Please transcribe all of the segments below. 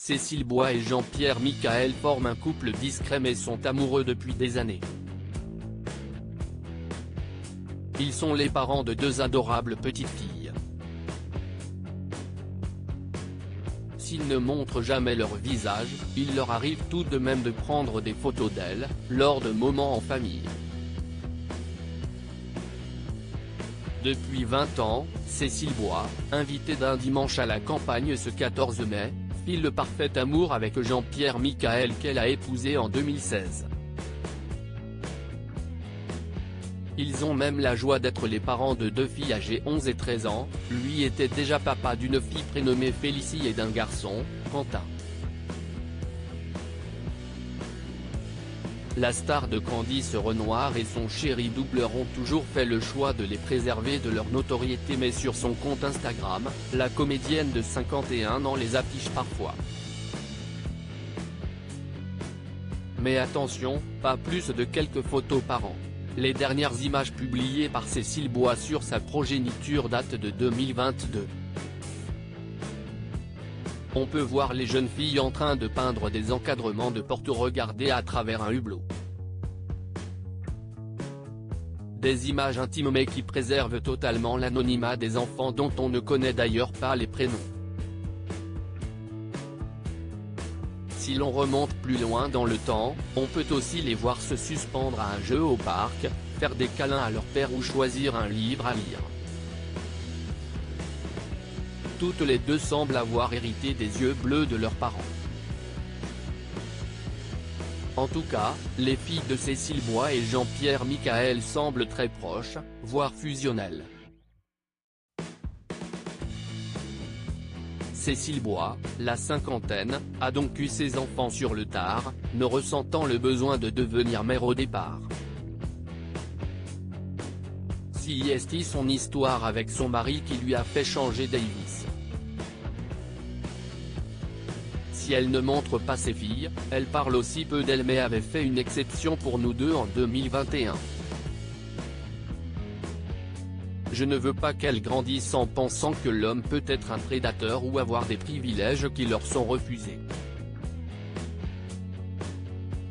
Cécile Bois et Jean-Pierre Michael forment un couple discret mais sont amoureux depuis des années. Ils sont les parents de deux adorables petites filles. S'ils ne montrent jamais leur visage, il leur arrive tout de même de prendre des photos d'elles, lors de moments en famille. Depuis 20 ans, Cécile Bois, invitée d'un dimanche à la campagne ce 14 mai, file le parfait amour avec Jean-Pierre Michael qu'elle a épousé en 2016. Ils ont même la joie d'être les parents de deux filles âgées 11 et 13 ans, lui était déjà papa d'une fille prénommée Félicie et d'un garçon, Quentin. La star de Candice Renoir et son chéri doubleur ont toujours fait le choix de les préserver de leur notoriété, mais sur son compte Instagram, la comédienne de 51 ans les affiche parfois. Mais attention, pas plus de quelques photos par an. Les dernières images publiées par Cécile Bois sur sa progéniture datent de 2022. On peut voir les jeunes filles en train de peindre des encadrements de porte regardées à travers un hublot. Des images intimes mais qui préservent totalement l'anonymat des enfants dont on ne connaît d'ailleurs pas les prénoms. Si l'on remonte plus loin dans le temps, on peut aussi les voir se suspendre à un jeu au parc, faire des câlins à leur père ou choisir un livre à lire. Toutes les deux semblent avoir hérité des yeux bleus de leurs parents. En tout cas, les filles de Cécile Bois et Jean-Pierre Michael semblent très proches, voire fusionnelles. Cécile Bois, la cinquantaine, a donc eu ses enfants sur le tard, ne ressentant le besoin de devenir mère au départ. Si est son histoire avec son mari qui lui a fait changer Davis. Si elle ne montre pas ses filles, elle parle aussi peu d'elle mais avait fait une exception pour nous deux en 2021. Je ne veux pas qu'elles grandissent en pensant que l'homme peut être un prédateur ou avoir des privilèges qui leur sont refusés.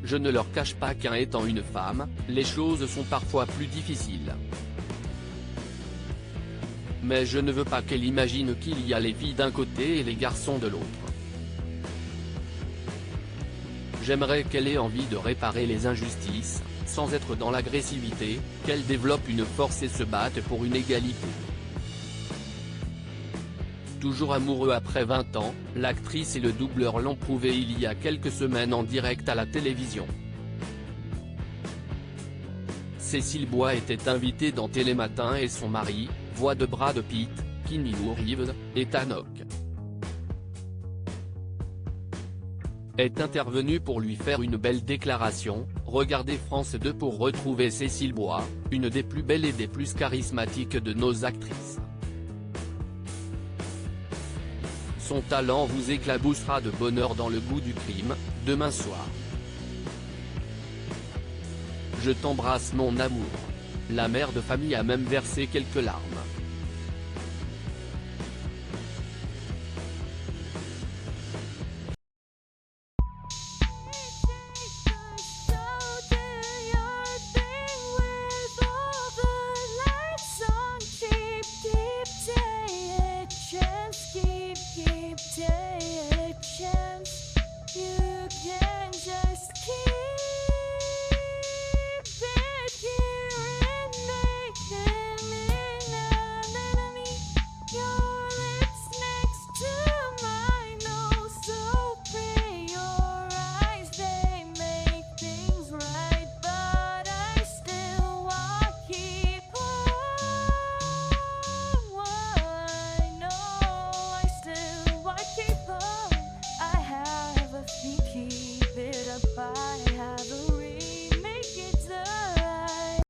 Je ne leur cache pas qu'en étant une femme, les choses sont parfois plus difficiles. Mais je ne veux pas qu'elle imagine qu'il y a les filles d'un côté et les garçons de l'autre. J'aimerais qu'elle ait envie de réparer les injustices, sans être dans l'agressivité, qu'elle développe une force et se batte pour une égalité. Toujours amoureux après 20 ans, l'actrice et le doubleur l'ont prouvé il y a quelques semaines en direct à la télévision. Cécile Bois était invitée dans Télématin et son mari, voix de Brad Pitt, Keanu Reeves, et Tanok, est intervenu pour lui faire une belle déclaration. Regardez France 2 pour retrouver Cécile Bois, une des plus belles et des plus charismatiques de nos actrices. Son talent vous éclaboussera de bonheur dans Le Goût du crime, demain soir. Je t'embrasse mon amour. La mère de famille a même versé quelques larmes.